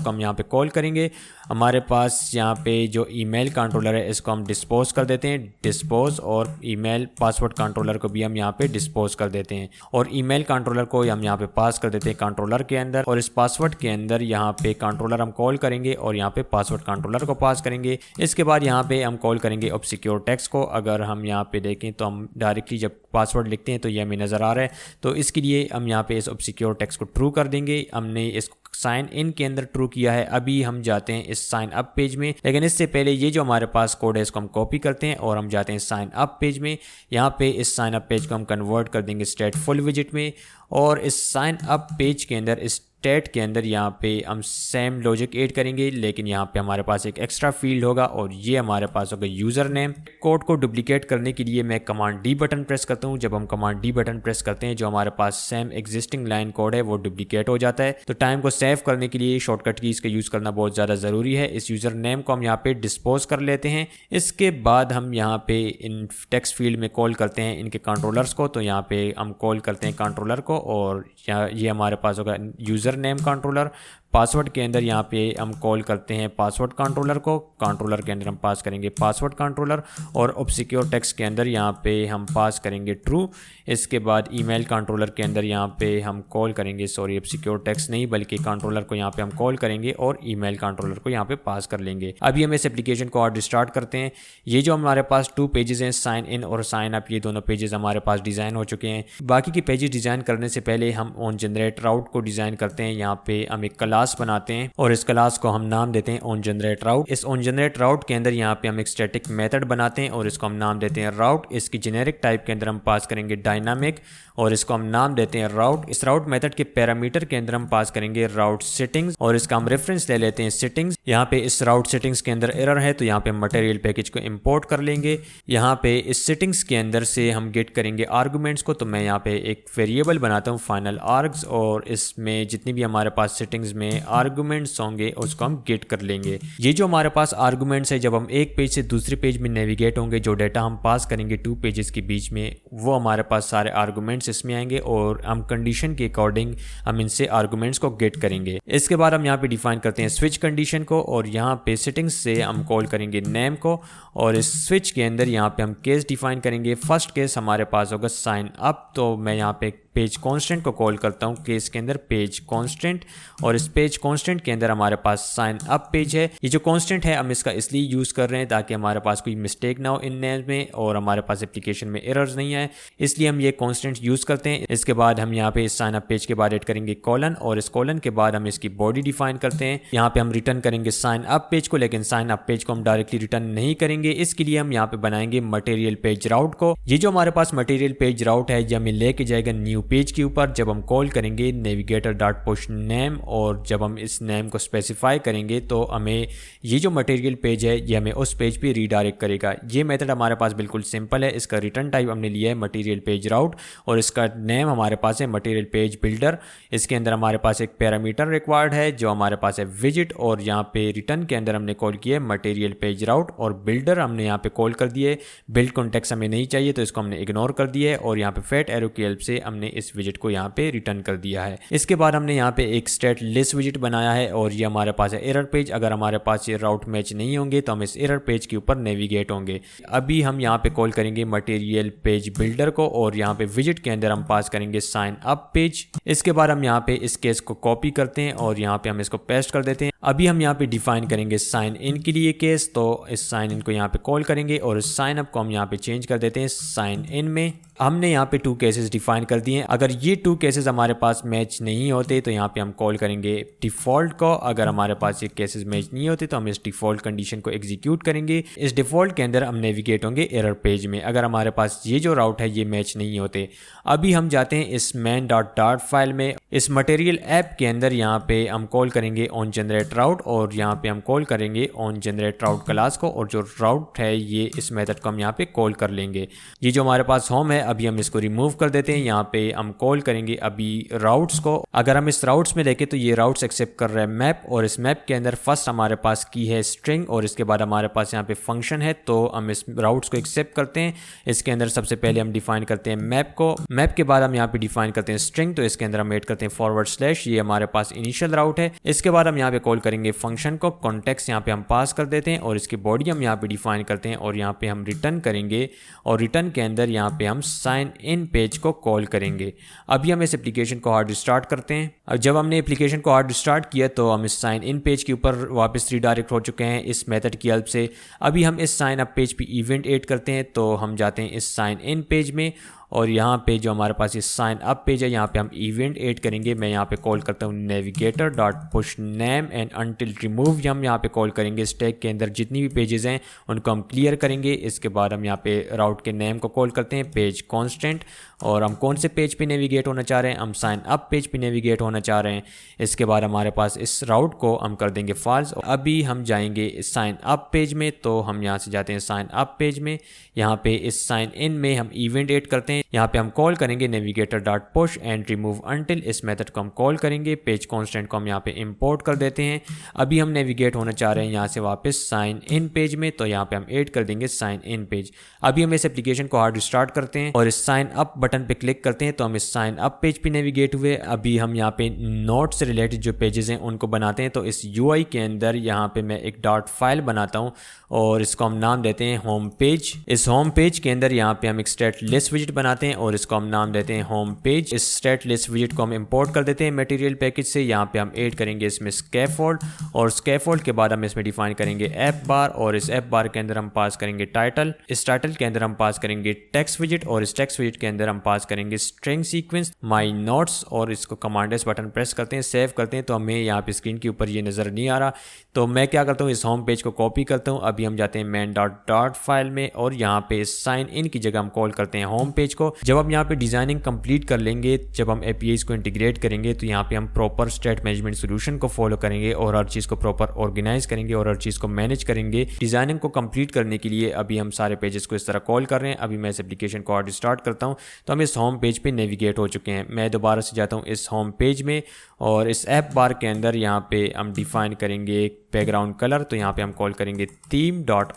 हम यहाँ पे कॉल करेंगे। हमारे पास यहाँ पे जो ईमेल कंट्रोलर है इसको हम डिस्पोज कर देते हैं डिस्पोज और ईमेल पासवर्ड कंट्रोलर को भी हम यहाँ पे डिस्पोज कर देते हैं और ईमेल कंट्रोलर को हम यहाँ पे पास कर देते हैं कंट्रोलर के अंदर और इस पासवर्ड के अंदर यहाँ पे कंट्रोलर हम कॉल करेंगे और यहाँ पे पासवर्ड कंट्रोलर को पास करेंगे। इसके बाद यहाँ पे हम कॉल करेंगे ऑब्सक्योर टेक्स्ट को। अगर हम यहाँ पे देखें तो हम डायरेक्टली जब पासवर्ड लिखते हैं तो ये हमें नज़र आ रहा है, तो इसके लिए हम यहाँ पे इस ऑब्सक्योर टेक्स्ट को ट्रू कर देंगे। हमने इसको साइन इन के अंदर ट्रू किया है। अभी हम जाते हैं इस साइन अप पेज में, लेकिन इससे पहले ये जो हमारे पास कोड है इसको हम कॉपी करते हैं और हम जाते हैं साइन अप पेज में। यहाँ पे इस साइन अप पेज को हम कन्वर्ट कर देंगे स्टेट फुल विजिट में और इस साइन अप पेज के अंदर इस स्टेट के अंदर यहाँ पे हम सेम लॉजिक ऐड करेंगे, लेकिन यहाँ पे हमारे पास एक एक्स्ट्रा फील्ड होगा और ये हमारे पास होगा यूज़र नेम। कोड को डुप्लीकेट करने के लिए मैं कमांड डी बटन प्रेस करता हूँ। जब हम कमांड डी बटन प्रेस करते हैं जो हमारे पास सेम एग्जिस्टिंग लाइन कोड है वो डुप्लीकेट हो जाता है। तो टाइम को सेव करने के लिए शॉर्टकट कीज का यूज़ करना बहुत ज़्यादा ज़रूरी है। इस यूज़र नेम को हम यहाँ पे डिस्पोज कर लेते हैं। इसके बाद हम यहाँ पे इन टेक्स्ट फील्ड में कॉल करते हैं इनके कंट्रोलर्स को। तो यहाँ पे हम कॉल करते हैं कंट्रोलर को और ये हमारे पास होगा यूज़र नेम कंट्रोलर। पासवर्ड के अंदर यहाँ पे हम कॉल करते हैं पासवर्ड कंट्रोलर को। कंट्रोलर के अंदर हम पास करेंगे पासवर्ड कंट्रोलर और ऑब्सक्योर टेक्स्ट के अंदर यहाँ पे हम पास करेंगे ट्रू। इसके बाद ईमेल कंट्रोलर के अंदर यहाँ पे हम कॉल करेंगे, सॉरी ऑब्सक्योर टेक्स्ट नहीं बल्कि कंट्रोलर को यहाँ पे हम कॉल करेंगे और ईमेल कंट्रोलर को यहाँ पे पास कर लेंगे। अभी हम इस एप्लीकेशन को और स्टार्ट करते हैं। ये जो हमारे पास 2 पेजेस हैं, साइन इन और साइन अप, ये दोनों पेजेस हमारे पास डिज़ाइन हो चुके हैं। बाकी के पेजेस डिज़ाइन करने से पहले हम ऑन जनरेट राउट को डिज़ाइन करते हैं। यहाँ पे हम एक क्लास बनाते हैं और इस क्लास को हम नाम देते हैं ऑन जनरेट राउट। इस ऑन जनरेट राउट के अंदर यहाँ पे हम एक स्टैटिक मेथड बनाते हैं और इसको हम नाम देते हैं राउट। इसकी जेनेरिक टाइप के अंदर हम पास करेंगे डायनामिक और इसको हम नाम देते हैं राउट। इस राउट मेथड के पैरामीटर के अंदर हम पास करेंगे राउट सेटिंग्स और इसका हम रेफरेंस ले लेते हैं सेटिंग्स। यहाँ पे इस राउट सेटिंग्स के अंदर एरर है तो यहाँ पे मटेरियल पैकेज को इंपोर्ट कर लेंगे। यहाँ पे इस सेटिंग्स के अंदर से हम गेट करेंगे आर्गुमेंट्स को। तो मैं यहाँ पे एक वेरिएबल बनाता हूँ फाइनल आर्ग्स और इसमें जितनी भी हमारे पास सेटिंग्स में आर्गुमेंट्स होंगे उसको हम गेट कर लेंगे। ये जो हमारे पास आर्गुमेंट्स है, जब हम एक पेज से दूसरे पेज में नेविगेट होंगे, जो डाटा हम पास करेंगे 2 पेजेस के बीच में, वो हमारे पास सारे आर्गुमेंट्स इसमें आएंगे और हम कंडीशन के अकॉर्डिंग हम इनसे आर्गुमेंट्स को गेट करेंगे। इसके बाद हम यहाँ पे डिफाइन करते हैं स्विच कंडीशन को और यहाँ पे सेटिंग्स से हम कॉल करेंगे नेम को और इस स्विच के अंदर यहाँ पे हम केस डिफाइन करेंगे। फर्स्ट केस हमारे पास होगा साइन अप, तो मैं यहाँ पे पेज कांस्टेंट को कॉल करता हूँ केस के अंदर पेज कांस्टेंट और इस पेज कांस्टेंट के अंदर हमारे पास साइन अप पेज है। ये जो कांस्टेंट है हम इसका इसलिए यूज़ कर रहे हैं ताकि हमारे पास कोई मिस्टेक ना हो इन नेम में और हमारे पास एप्लीकेशन में एरर्स नहीं आए, इसलिए हम ये कांस्टेंट यूज़ करते हैं। इसके बाद हम यहाँ पे इस साइन अप पेज के बाद ऐड करेंगे कॉलन और इस कॉलन के बाद हम इसकी बॉडी डिफाइन करते हैं। यहाँ पे हम रिटर्न करेंगे साइन अप पेज को, लेकिन साइन अप पेज को हम डायरेक्टली रिटर्न नहीं करेंगे। इसके लिए हम यहाँ पे बनाएंगे मटेरियल पेज राउट को। ये जो हमारे पास मटेरियल पेज राउट है ये हमें लेके जाएगा न्यू पेज के ऊपर। जब हम कॉल करेंगे नेविगेटर डॉट पुश नेम और जब हम इस नेम को स्पेसिफाई करेंगे तो हमें ये जो मटेरियल पेज है ये हमें उस पेज पे रीडायरेक्ट करेगा। ये मेथड हमारे पास बिल्कुल सिंपल है। इसका रिटर्न टाइप हमने लिया है मटेरियल पेज राउट और इसका नेम हमारे पास है मटेरियल पेज बिल्डर। इसके अंदर हमारे पास एक पैरामीटर रिक्वायर्ड है जो हमारे पास है विजिट और यहाँ पे रिटर्न के अंदर हमने कॉल किया है मटेरियल पेज राउट और बिल्डर हमने यहाँ पे कॉल कर दिए। बिल्ड कॉन्टेक्स्ट हमें नहीं चाहिए तो इसको हमने इग्नोर कर दिया है और यहाँ पे फेट एरो की हेल्प से हमने इस विजिट को यहाँ पे रिटर्न कर दिया है। इसके बाद हमने यहाँ पे एक स्टेट लिस्ट विजिट बनाया है और ये हमारे पास है एरर पेज। अगर हमारे पास ये राउट मैच नहीं होंगे तो हम इस एरर पेज के ऊपर नेविगेट होंगे। अभी हम यहाँ पे कॉल करेंगे मटेरियल पेज बिल्डर को और यहाँ पे विजिट के अंदर हम पास करेंगे साइन अप पेज। इसके बाद हम यहाँ पे इस केस को कॉपी करते हैं और यहाँ पे हम इसको पेस्ट कर देते हैं। अभी हम यहाँ पे डिफाइन करेंगे साइन इन के लिए केस, तो इस साइन इन को यहाँ पे कॉल करेंगे और इस साइन अप को हम यहाँ पे चेंज कर देते हैं साइन इन में। हमने यहाँ पे 2 केसेस डिफाइन कर दिए हैं। अगर ये 2 केसेस हमारे पास मैच नहीं होते तो यहाँ पे हम कॉल करेंगे डिफ़ॉल्ट को। अगर हमारे पास ये केसेस मैच नहीं होते तो हम इस डिफ़ॉल्ट कंडीशन को एग्जीक्यूट करेंगे। इस डिफ़ॉल्ट के अंदर हम नेविगेट होंगे एरर पेज में अगर हमारे पास ये जो राउट है ये मैच नहीं होते। अभी हम जाते हैं इस main डॉट फाइल में। इस मटेरियल ऐप के अंदर यहाँ पे हम कॉल करेंगे ऑन जनरेट राउट और यहाँ पे हम कॉल करेंगे ऑन जनरेट राउट क्लास को और जो राउट है ये इस मेथड को हम यहाँ पे कॉल कर लेंगे। ये जो हमारे पास होम है अभी हम इसको रिमूव कर देते हैं। यहाँ पे हम कॉल करेंगे अभी राउट्स को। अगर हम इस राउट्स में देखें तो ये राउट्स एक्सेप्ट कर रहा है मैप और इस मैप के अंदर फर्स्ट हमारे पास की है स्ट्रिंग और इसके बाद हमारे पास यहाँ पे फंक्शन है, तो हम इस राउट्स को एक्सेप्ट करते हैं। इसके अंदर सबसे पहले हम डिफाइन करते हैं मैप को। मैप के बाद हम यहाँ पे डिफाइन करते हैं स्ट्रिंग, तो इसके अंदर हम ऐड करते हैं /, ये हमारे पास इनिशियल राउट है। इसके बाद हम यहाँ पे कॉल करेंगे फंक्शन को। कॉन्टेक्स्ट यहाँ पे हम पास कर देते हैं और इसकी बॉडी हम यहाँ पे डिफाइन करते हैं और यहाँ पे हम रिटर्न करेंगे और रिटर्न के अंदर यहाँ पे हम साइन इन पेज को कॉल करेंगे। अभी हम इस एप्लीकेशन को हार्ड स्टार्ट करते हैं। अब जब हमने एप्लीकेशन को हार्ड स्टार्ट किया तो हम इस साइन इन पेज के ऊपर वापस रीडायरेक्ट हो चुके हैं इस मेथड की हेल्प से। अभी हम इस साइन अप पेज पे इवेंट ऐड करते हैं, तो हम जाते हैं इस साइन इन पेज में और यहाँ पे जो हमारे पास ये साइन अप पेज है यहाँ पे हम इवेंट ऐड करेंगे। मैं यहाँ पे कॉल करता हूँ navigator dot push name and until remove. हम यहाँ पे कॉल करेंगे स्टैक के अंदर जितनी भी पेजेस हैं उनको हम क्लियर करेंगे। इसके बाद हम यहाँ पे राउट के नेम को कॉल करते हैं पेज कांस्टेंट, और हम कौन से पेज पे नेविगेट होना चाह रहे हैं, हम साइन अप पेज पे नेविगेट होना चाह रहे हैं। इसके बाद हमारे पास इस राउट को हम कर देंगे फॉल्स। अभी हम जाएंगे साइन अप पेज में, तो हम यहाँ से जाते हैं साइन अप पेज में। यहाँ पे इस साइन इन में हम इवेंट ऐड करते हैं। यहाँ पे हम कॉल करेंगे navigator dot push and remove until. इस मेथड को हम कॉल करेंगे। पेज कांस्टेंट को हम यहाँ पे इंपोर्ट कर देते हैं। अभी हम नेविगेट होना चाह रहे हैं यहाँ से वापस साइन इन पेज में, तो यहाँ पे हम ऐड कर देंगे साइन इन पेज। अभी हम इस एप्लीकेशन को हार्ड स्टार्ट करते हैं और इस साइन अप बटन पे क्लिक करते हैं, तो हम इस साइन अप पेज पे नेविगेट हुए। अभी हम यहाँ पे नोट से रिलेटेड जो पेजेस हैं उनको बनाते हैं। तो इस यूआई के अंदर यहाँ पे मैं एक डॉट फाइल बनाता हूँ और इसको हम नाम देते हैं होम पेज। इस होम पेज के अंदर यहाँ पे हम एक स्टेट लिस्ट विजिट बनाते हैं और इसको हम नाम देते हैं होम पेज। इस स्टेट लिस्ट विजिट को हम इंपोर्ट कर देते हैं मटेरियल पैकेज से। यहाँ पे हम ऐड करेंगे इसमें स्कैफोल्ड, और स्कैफोल्ड के बाद हम इसमें डिफाइन करेंगे ऐप बार, और इस ऐप बार के अंदर हम पास करेंगे टाइटल। इस टाइटल के अंदर हम पास करेंगे टेक्स्ट विजिट, और इस टेक्स्ट विजिट के अंदर हम पास करेंगे स्ट्रिंग सीक्वेंस माई नोट्स, और इसको कमांड एस बटन प्रेस करते हैं, सेव करते हैं। तो हमें यहाँ पे स्क्रीन के ऊपर ये नज़र नहीं आ रहा, तो मैं क्या करता हूँ इस होम पेज को कॉपी करता हूँ। अभी हम जाते हैं मैन डॉट फाइल में और यहाँ पे साइन इन की जगह हम कॉल करते हैं होम पेज को। जब हम यहाँ पे डिजाइनिंग कंप्लीट कर लेंगे, जब हम एपीआईज को इंटीग्रेट करेंगे, तो यहाँ पे हम प्रॉपर स्टेट मैनेजमेंट सोल्यूशन को फॉलो करेंगे और हर चीज़ को प्रॉपर ऑर्गेनाइज करेंगे और हर चीज़ को मैनेज करेंगे। डिजाइनिंग को कंप्लीट करने के लिए अभी हम सारे पेजेस को इस तरह कॉल कर रहे हैं। अभी मैं इस एप्लीकेशन को हार्ड स्टार्ट करता हूँ, तो हम इस होम पेज पे नेविगेट हो चुके हैं। मैं दोबारा से जाता हूँ इस होम पेज में और इस ऐप बार के अंदर यहाँ पे हम डिफाइन करेंगे एक बैकग्राउंड कलर। तो यहाँ पे हम कॉल करेंगे थीम डॉट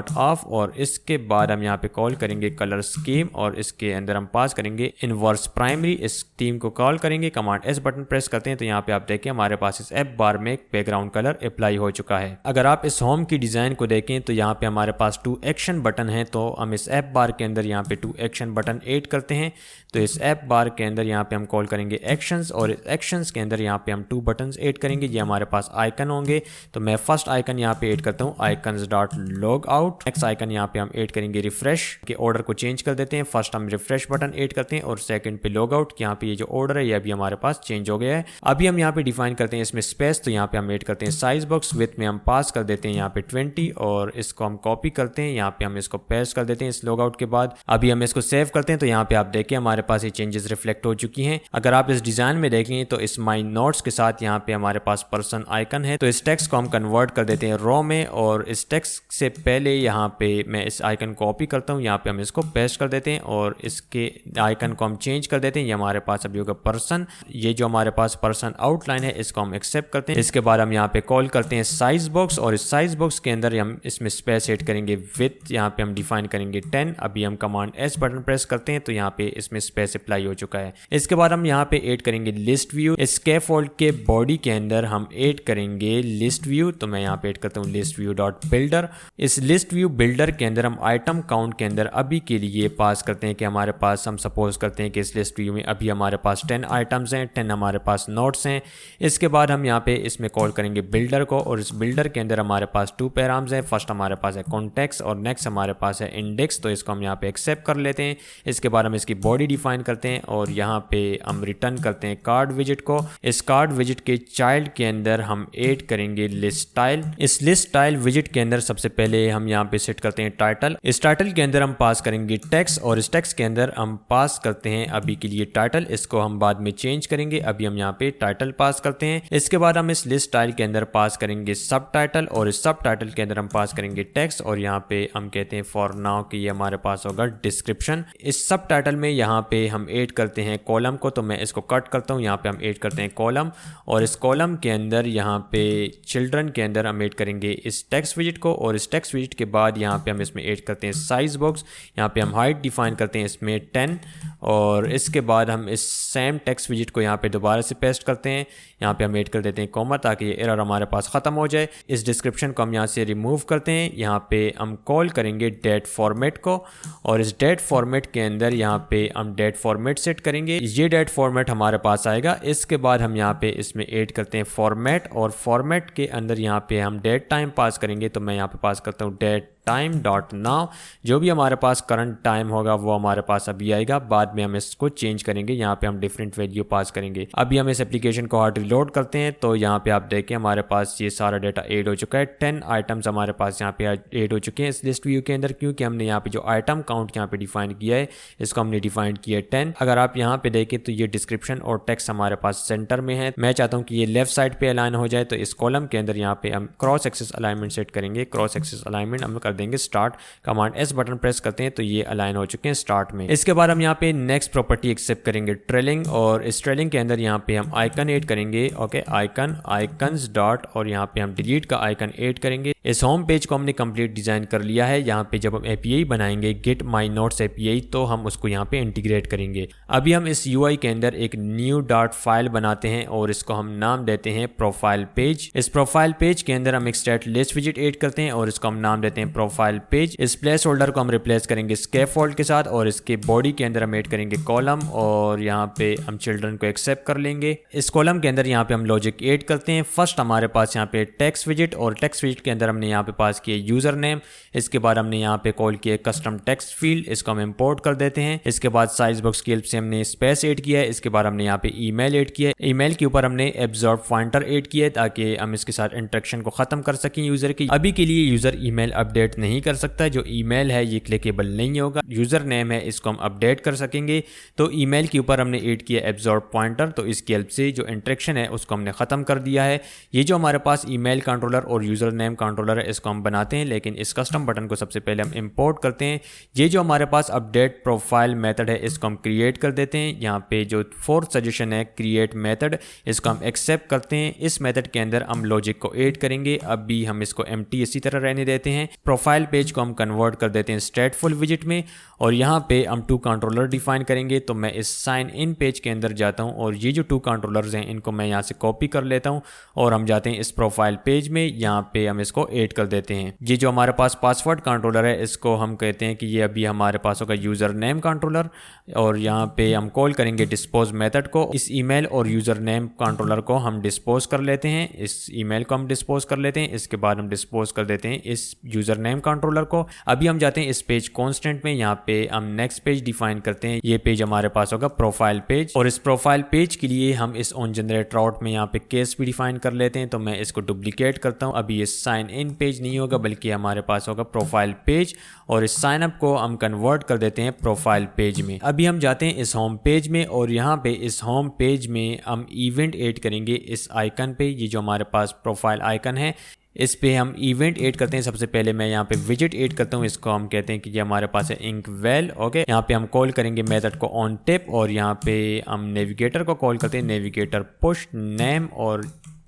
ऑफ और इसके बाद हम यहाँ पे कॉल करेंगे कलर स्कीम और इसके अंदर हम पास करेंगे इनवर्स प्राइमरी। इस थीम को कॉल करेंगे, कमांड एस बटन प्रेस करते हैं, तो यहाँ पे आप देखें हमारे पास इस ऐप बार में एक बैकग्राउंड कलर अप्लाई हो चुका है। अगर आप इस होम की डिज़ाइन को देखें तो यहाँ पे हमारे पास 2 एक्शन बटन है, तो हम इस ऐप बार के अंदर यहाँ पे 2 एक्शन बटन ऐड करते हैं। तो इस ऐप बार के अंदर यहाँ पे हम कॉल करेंगे एक्शंस और इस एक्शंस के अंदर यहाँ पे हम 2 बटन्स ऐड करेंगे। ये हमारे पास आइकन होंगे, तो मैं फर्स्ट आइकन यहाँ पे ऐड करता हूँ icons dot log out. Next icon यहाँ पे हम ऐड करेंगे रिफ्रेश के ऑर्डर को चेंज कर देते हैं। फर्स्ट हम रिफ्रेश बटन ऐड करते हैं और सेकंड पे लॉग आउट। यहाँ पे ये जो ऑर्डर है ये अभी हमारे पास चेंज हो गया है। अभी हम यहाँ पे डिफाइन करते हैं इसमें स्पेस, तो यहाँ पे हम ऐड करते हैं साइज बॉक्स। विथ में हम पास कर देते हैं यहाँ पे 20 और इसको हम कॉपी करते हैं, यहाँ पे हम इसको पेस्ट कर देते हैं इस लॉग आउट के बाद। अभी हम इसको सेव करते हैं, तो यहाँ पे आप देखें हमारे पास ये चेंजेस रिफ्लेक्ट हो चुकी हैं। अगर आप इस डिजाइन में देखें तो इस माई नोट्स के साथ यहाँ पे हमारे पास पर्सन आइकन है, तो इस टेक्स्ट को हम कन्वर्ट कर देते हैं रो में और इस टेक्स्ट से पहले यहाँ पे मैं इस आइकन कॉपी करता हूँ, यहाँ पे हम इसको पेस्ट कर देते हैं और इसके आइकन को हम चेंज कर देते हैं। ये हमारे पास अभी होगा पर्सन। ये जो हमारे पास पर्सन आउटलाइन है इसको हम एक्सेप्ट करते हैं। इसके बाद हम यहाँ पे कॉल करते हैं साइज बॉक्स और इस साइज बॉक्स के अंदर हम इसमें स्पेस ऐड करेंगे विथ, यहाँ पे हम डिफाइन करेंगे 10। अभी हम कमांड एस बटन प्रेस करते हैं, तो यहाँ पे इसमें स्पेस अप्लाई हो चुका है। इसके बाद हम यहाँ पे ऐड करेंगे लिस्ट व्यू। इस स्कैफोल्ड के बॉडी के अंदर हम ऐड करेंगे लिस्ट व्यू, तो मैं यहाँ पे ऐड करता हूँ लिस्ट व्यू डॉट बिल्डर। इस लिस्ट व्यू बिल्डर के अंदर हम आइटम काउंट के अंदर अभी के लिए पास करते हैं कि हमारे पास, हम सपोज करते हैं कि इस लिस्ट व्यू में अभी हमारे पास 10 आइटम्स हैं, 10 हमारे पास नोट्स हैं। इसके बाद हम यहाँ पे इसमें कॉल करेंगे बिल्डर को और इस बिल्डर के अंदर हमारे पास 2 पैराम्स हैं। फर्स्ट हमारे पास है कॉन्टेक्स्ट और नेक्स्ट हमारे पास है इंडेक्स, तो इसको हम यहाँ पे एक्सेप्ट कर लेते हैं। इसके बाद हम इसकी बॉडी डिफाइन करते हैं और यहाँ पे हम रिटर्न करते हैं कार्ड विजिट को। इस कार्ड विजिट के चाइल्ड के अंदर हम ऐड करेंगे लिस्ट स्टाइल। इस लिस्ट स्टाइल विजिट के अंदर सबसे पहले हम यहाँ पे सेट करते हैं टाइटल। इस टाइटल के अंदर हम पास करेंगे टेक्स्ट और इस टेक्स्ट के अंदर हम पास करते हैं अभी के लिए टाइटल। इसको हम बाद में चेंज करेंगे, अभी हम यहाँ पे टाइटल पास करते हैं। इसके बाद हम इस लिस्ट स्टाइल के अंदर पास करेंगे सब टाइटल और इस सब टाइटल के अंदर हम पास करेंगे टेक्स्ट और यहाँ पे हम कहते हैं फॉर नाउ कि ये हमारे पास होगा डिस्क्रिप्शन। इस सब टाइटल में यहाँ पे हम ऐड करते हैं कॉलम को, तो मैं इसको कट करता हूँ। यहाँ पे हम ऐड करते हैं कॉलम और इस कॉलम के अंदर यहाँ पे चिल्ड्रन के अंदर हम ऐड करेंगे इस टेक्स्ट विजिट को और इस टेक्स्ट विजिट के बाद यहाँ पे हम इसमें ऐड करते हैं साइज बॉक्स। यहाँ पे हम हाइट डिफाइन करते हैं इसमें 10 और इसके बाद हम इस सेम टेक्स्ट विजिट को यहाँ पे दोबारा से पेस्ट करते हैं। यहाँ पे हम ऐड कर देते हैं कॉमा ताकि ये एरर हमारे पास ख़त्म हो जाए। इस डिस्क्रिप्शन को हम यहाँ से रिमूव करते हैं। यहाँ पे हम कॉल करेंगे डेट फॉर्मेट को और इस डेट फॉर्मेट के अंदर यहाँ पे हम डेट फॉर्मेट सेट करेंगे। ये डेट फॉर्मेट हमारे पास आएगा। इसके बाद हम यहाँ पे इसमें ऐड करते हैं फॉर्मेट और फॉर्मेट के अंदर यहाँ पे हम डेट टाइम पास करेंगे, तो मैं यहाँ पे पास करता हूँ डेट टाइम डॉट नाउ। जो भी हमारे पास करंट टाइम होगा वो हमारे पास अभी आएगा, बाद में हम इसको चेंज करेंगे, यहाँ पे हम डिफरेंट वैल्यू पास करेंगे। अभी हम इस एप्लीकेशन को हार्ड रिलोड करते हैं तो यहाँ पे आप देखें हमारे पास ये सारा डाटा ऐड हो चुका है। 10 आइटम्स हमारे पास यहाँ पे ऐड हो चुके हैं इस लिस्ट व्यू के अंदर, क्योंकि हमने यहाँ पे जो आइटम काउंट यहाँ पे डिफाइन किया है इसको हमने डिफाइन किया है 10। अगर आप यहाँ पे देखें तो ये डिस्क्रिप्शन और टेक्स्ट हमारे पास सेंटर में है। मैं चाहता हूँ कि ये लेफ्ट साइड पे अलाइन हो जाए, तो इस कॉलम के अंदर यहाँ पे हम क्रॉस एक्सिस अलाइनमेंट सेट करेंगे। क्रॉस एक्सिस अलाइनमेंट हम कर देंगे start, command S button press करते हैं तो ये अलाइन हो चुके हैं स्टार्ट में। इसके बाद हम यहाँ पे नेक्स्ट प्रॉपर्टी एक्सेप्ट करेंगे ट्रेलिंग, और इस ट्रेलिंग के अंदर यहाँ पे हम आइकन ऐड करेंगे। ओके, आइकन आइकन्स डॉट और यहाँ पे हम डिलीट का आइकन ऐड करेंगे। इस होम पेज को हमने कंप्लीट डिजाइन कर लिया है। यहाँ पे जब हम एपीआई बनाएंगे गेट माई नोट्स एपीआई तो हम उसको यहाँ पे इंटीग्रेट करेंगे। अभी हम इस यूआई के अंदर एक न्यू डॉट फाइल बनाते हैं और इसको हम नाम देते हैं प्रोफाइल पेज। इस प्रोफाइल पेज के अंदर हम एक स्टैट लिस्ट विजिट ऐड करते हैं और इसको हम नाम देते हैं प्रोफाइल पेज। इस प्लेस होल्डर को हम रिप्लेस करेंगे स्कैफोल्ड के साथ और इसके बॉडी के अंदर हम ऐड करेंगे कॉलम और यहाँ पे हम चिल्ड्रन को एक्सेप्ट कर लेंगे। इस कॉलम के अंदर यहाँ पे हम लॉजिक ऐड करते हैं। फर्स्ट हमारे पास यहाँ पे टेक्स्ट विजिट, और टेक्स्ट विजिट के अंदर हमने यहाँ पे पास किया यूजर नेम। इसके बाद हमने यहाँ पे कॉल किया कस्टम टेक्स्ट फील्ड, इसको हम इंपोर्ट कर देते हैं। इसके बाद साइज बॉक्स की हेल्प से हमने स्पेस ऐड किया है। इसके बाद हमने यहाँ पे ईमेल ऐड किया है। ईमेल के ऊपर हमने एब्जॉर्ब पॉइंटर ऐड किया है ताकि हम इसके साथ इंटरेक्शन को खत्म कर सकें यूजर की। अभी के लिए यूजर ईमेल अपडेट नहीं कर सकता, जो ईमेल है ये क्लिकेबल नहीं होगा। यूजर नेम है इसको हम अपडेट कर सकेंगे। तो ईमेल के ऊपर हमने ऐड किया एब्जॉर्ब पॉइंटर, तो इसकी हेल्प से जो इंटरेक्शन है उसको हमने खत्म कर दिया है। ये जो हमारे पास ईमेल कंट्रोलर और यूजर नेम कंट्रोलर है इसको हम बनाते हैं, लेकिन इस कस्टम बटन को सबसे पहले हम इंपोर्ट करते हैं। ये जो हमारे पास अपडेट प्रोफाइल मेथड है इसको हम क्रिएट कर देते हैं। यहाँ पे जो फोर्थ सजेशन है क्रिएट मेथड, इसको हम एक्सेप्ट करते हैं। इस मेथड के अंदर हम लॉजिक को ऐड करेंगे। अभी हम इसको एम्प्टी इसी तरह रहने देते हैं। प्रोफाइल पेज को हम कन्वर्ट कर देते हैं स्टेटफुल विजिट में, और यहाँ पे हम 2 कंट्रोलर डिफाइन करेंगे। तो मैं इस साइन इन पेज के अंदर जाता हूँ और ये जो 2 कंट्रोलर्स हैं इनको मैं यहाँ से कॉपी कर लेता हूँ और हम जाते हैं इस प्रोफाइल पेज में। यहाँ पे हम इसको ऐड कर देते हैं। ये जो हमारे पास पासवर्ड कंट्रोलर है इसको हम कहते हैं कि ये अभी हमारे पास होगा यूजर नेम कंट्रोलर, और यहाँ पे हम कॉल करेंगे डिस्पोज मेथड को। इस ईमेल और यूजर नेम कंट्रोलर को हम डिस्पोज कर लेते हैं। इस ईमेल को हम डिस्पोज कर लेते हैं। इसके बाद हम डिस्पोज कर देते हैं इस यूजर नेम कंट्रोलर को। अभी हम जाते हैं इस पेज कॉन्स्टेंट में। यहाँ पे हम नेक्स्ट पेज डिफाइन करते हैं। ये पेज हमारे पास होगा प्रोफाइल पेज, और इस प्रोफाइल पेज के लिए हम इस ऑन जनरेट राउट में यहाँ पे केस भी डिफाइन कर लेते हैं। तो मैं इसको डुप्लीकेट करता हूँ। अभी ये साइन इन पेज नहीं होगा बल्कि हमारे पास होगा प्रोफाइल पेज, और इस साइन अप को हम कन्वर्ट कर देते हैं प्रोफाइल पेज में। अभी हम जाते हैं इस होम पेज में, और यहाँ पे इस होम पेज में हम इवेंट ऐड करेंगे इस आइकन पे। ये जो हमारे पास प्रोफाइल आइकन है इस पे हम इवेंट ऐड करते हैं। सबसे पहले मैं यहाँ पे विजिट ऐड करता हूँ। इसको हम कहते हैं कि ये हमारे पास है इंक वेल। ओके, यहाँ पे हम कॉल करेंगे मेथड को ऑन टिप, और यहाँ पे हम नेविगेटर को कॉल करते हैं नेविगेटर पुश नेम, और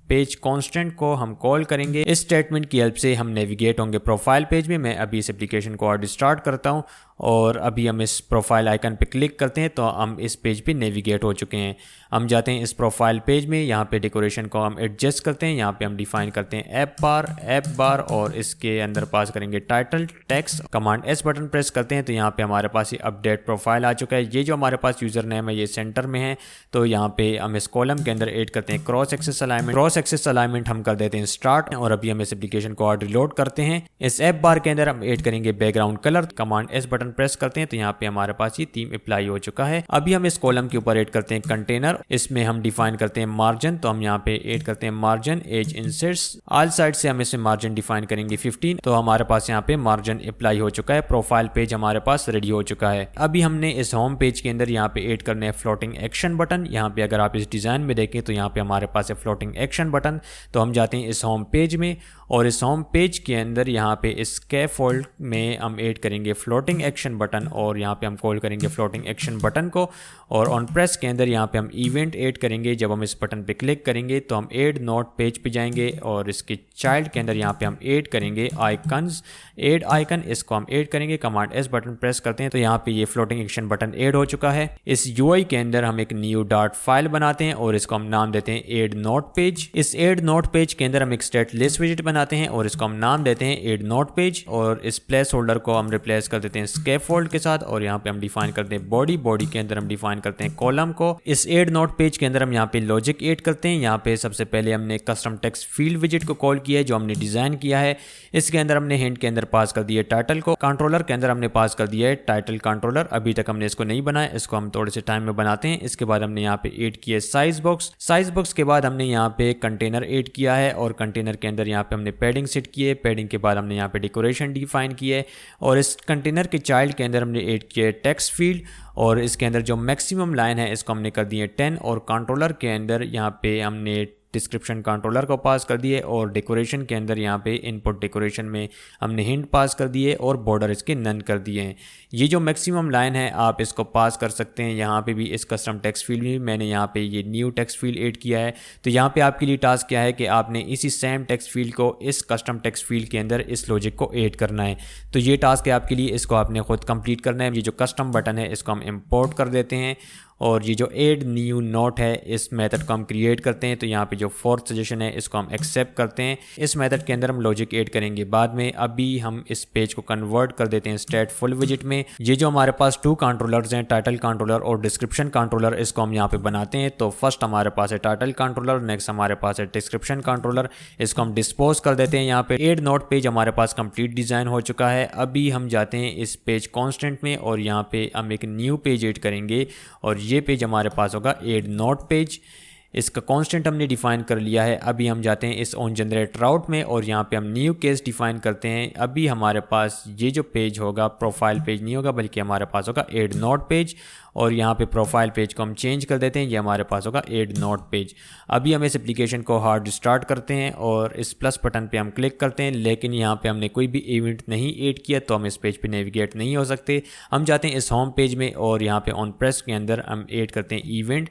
पेज कांस्टेंट को हम कॉल करेंगे। इस स्टेटमेंट की हेल्प से हम नेविगेट होंगे प्रोफाइल पेज में। मैं अभी इस एप्लीकेशन को और स्टार्ट करता हूँ, और अभी हम इस प्रोफाइल आइकन पे क्लिक करते हैं तो हम इस पेज पे नेविगेट हो चुके हैं। हम जाते हैं इस प्रोफाइल पेज में। यहाँ पे डेकोरेशन को हम एडजस्ट करते हैं। यहाँ पे हम डिफाइन करते हैं ऐप बार, और इसके अंदर पास करेंगे title text. Command S button press करते हैं तो यहाँ पे हमारे पास ये अपडेट प्रोफाइल आ चुका है। ये जो हमारे पास यूजर नेम है ये सेंटर में है, तो यहाँ पे हम इस कॉलम के अंदर ऐड करते हैं cross axis alignment. Cross axis alignment हम कर देते हैं स्टार्ट, और अभी हम इस एप्लीकेशन को और रिलोड करते हैं। इस ऐप बार के अंदर हम ऐड करेंगे background colour. Command S button press करते हैं तो यहाँ पे हमारे पास ये थीम अप्लाई हो चुका है। अभी हम इस कॉलम के ऊपर ऐड करते हैं कंटेनर। इसमें हम डिफाइन करते हैं मार्जिन, तो हम यहाँ पे ऐड करते हैं margin as inserts. All side से हम इसमें मार्जिन डिफाइन करेंगे 15, तो हमारे पास यहाँ पे मार्जिन अप्लाई हो चुका है। प्रोफाइल पेज हमारे पास रेडी हो चुका है। अभी हमने इस होम पेज के अंदर यहाँ पे ऐड करने हैं फ्लोटिंग एक्शन बटन। यहाँ पे अगर आप इस डिजाइन में देखें तो यहाँ पे हमारे पास है फ्लोटिंग एक्शन बटन। तो हम जाते हैं इस होम पेज में, और इस होम पेज के अंदर यहाँ पे इस स्कैफोल्ड में हम ऐड करेंगे फ्लोटिंग एक्शन बटन, और यहाँ पे हम कॉल करेंगे फ्लोटिंग एक्शन बटन को। और ऑन प्रेस के अंदर यहाँ पे हम इवेंट ऐड करेंगे। जब हम इस बटन पे क्लिक करेंगे तो हम ऐड नोट पेज पे जाएंगे, और इसके चाइल्ड के अंदर यहाँ पे हम ऐड करेंगे आइकन्स, ऐड आइकन। इसको हम ऐड करेंगे। कमांड एस बटन प्रेस करते हैं तो यहाँ पे ये फ्लोटिंग एक्शन बटन ऐड हो चुका है। इस यूआई के अंदर हम एक न्यू डॉट फाइल बनाते हैं और इसको हम नाम देते हैं ऐड नोट पेज। इस एड नोट पेज के अंदर हम एक स्टेट लिस्ट विजिट बनाते हैं और इसको हम नाम देते हैं एड नोट पेज, और इस प्लेस होल्डर को हम रिप्लेस कर देते हैं स्कैफोल्ड के साथ, और यहाँ पे हम डिफाइन करते हैं बॉडी के अंदर हम डिफाइन करते हैं कॉलम को। इस एड नोट पेज के अंदर हम यहाँ पे लॉजिक ऐड करते हैं। यहाँ पे सबसे पहले हमने कस्टम टेक्स्ट फील्ड विजिट को कॉल किया है जो हमने डिजाइन किया है। इसके अंदर हमने हिंट के अंदर पास कर दिया टाइटल को। कंट्रोलर के अंदर हमने पास कर दिया है टाइटल कंट्रोलर। अभी तक हमने इसको नहीं बनाया, इसको हम थोड़े से टाइम में बनाते हैं। इसके बाद हमने यहाँ पे ऐड किया साइज बॉक्स के बाद हमने यहाँ पे कंटेनर ऐड किया है, और कंटेनर के अंदर यहाँ पे हमने पैडिंग सेट की है। पैडिंग के बाद हमने यहाँ पे डेकोरेशन डिफाइन की है, और इस कंटेनर के चाइल्ड के अंदर हमने ऐड किया है टेक्स्ट फील्ड, और इसके अंदर जो मैक्सिमम लाइन है इसको हमने कर दी है 10, और कंट्रोलर के अंदर यहाँ पे हमने डिस्क्रिप्शन कंट्रोलर को पास कर दिए, और डेकोरेशन के अंदर यहाँ पे इनपुट डेकोरेशन में हमने हिंट पास कर दिए और बॉर्डर इसके नन कर दिए हैं। ये जो मैक्सिमम लाइन है आप इसको पास कर सकते हैं। यहाँ पे भी इस कस्टम टेक्स्ट फील्ड में मैंने यहाँ पे ये न्यू टेक्स्ट फील्ड ऐड किया है। तो यहाँ पे आपके लिए टास्क क्या है कि आपने इसी सेम टेक्स्ट फील्ड को इस कस्टम टेक्स्ट फील्ड के अंदर इस लॉजिक को ऐड करना है। तो ये टास्क है आपके लिए, इसको आपने खुद कंप्लीट करना है। ये जो कस्टम बटन है इसको हम इम्पोर्ट कर देते हैं, और ये जो एड न्यू नोट है इस मेथड को हम क्रिएट करते हैं। तो यहाँ पे जो फोर्थ सजेशन है इसको हम एक्सेप्ट करते हैं। इस मेथड के अंदर हम लॉजिक ऐड करेंगे बाद में। अभी हम इस पेज को कन्वर्ट कर देते हैं स्टेटफुल विजिट में। ये जो हमारे पास 2 कंट्रोलर्स हैं, टाइटल कंट्रोलर और डिस्क्रिप्शन कंट्रोलर, इसको हम यहाँ पे बनाते हैं। तो फर्स्ट हमारे पास है टाइटल कंट्रोलर, नेक्स्ट हमारे पास है डिस्क्रिप्शन कंट्रोलर। इसको हम डिस्पोज कर देते हैं। यहाँ पे एड नोट पेज हमारे पास कंप्लीट डिजाइन हो चुका है। अभी हम जाते हैं इस पेज कॉन्स्टेंट में, और यहाँ पे हम एक न्यू पेज ऐड करेंगे, और ये पेज हमारे पास होगा एड नोट पेज। इसका कांस्टेंट हमने डिफाइन कर लिया है। अभी हम जाते हैं इस ऑन जनरेट राउट में, और यहाँ पे हम न्यू केस डिफाइन करते हैं। अभी हमारे पास ये जो पेज होगा प्रोफाइल पेज नहीं होगा, बल्कि हमारे पास होगा एड नोट पेज, और यहाँ पे प्रोफाइल पेज को हम चेंज कर देते हैं। ये हमारे पास होगा एड नोट पेज। अभी हम इस एप्लीकेशन को हार्ड स्टार्ट करते हैं और इस प्लस बटन पे हम क्लिक करते हैं, लेकिन यहाँ पे हमने कोई भी इवेंट नहीं ऐड किया तो हम इस पेज पे नेविगेट नहीं हो सकते। हम जाते हैं इस होम पेज में, और यहाँ पे ऑन प्रेस के अंदर हम ऐड करते हैं event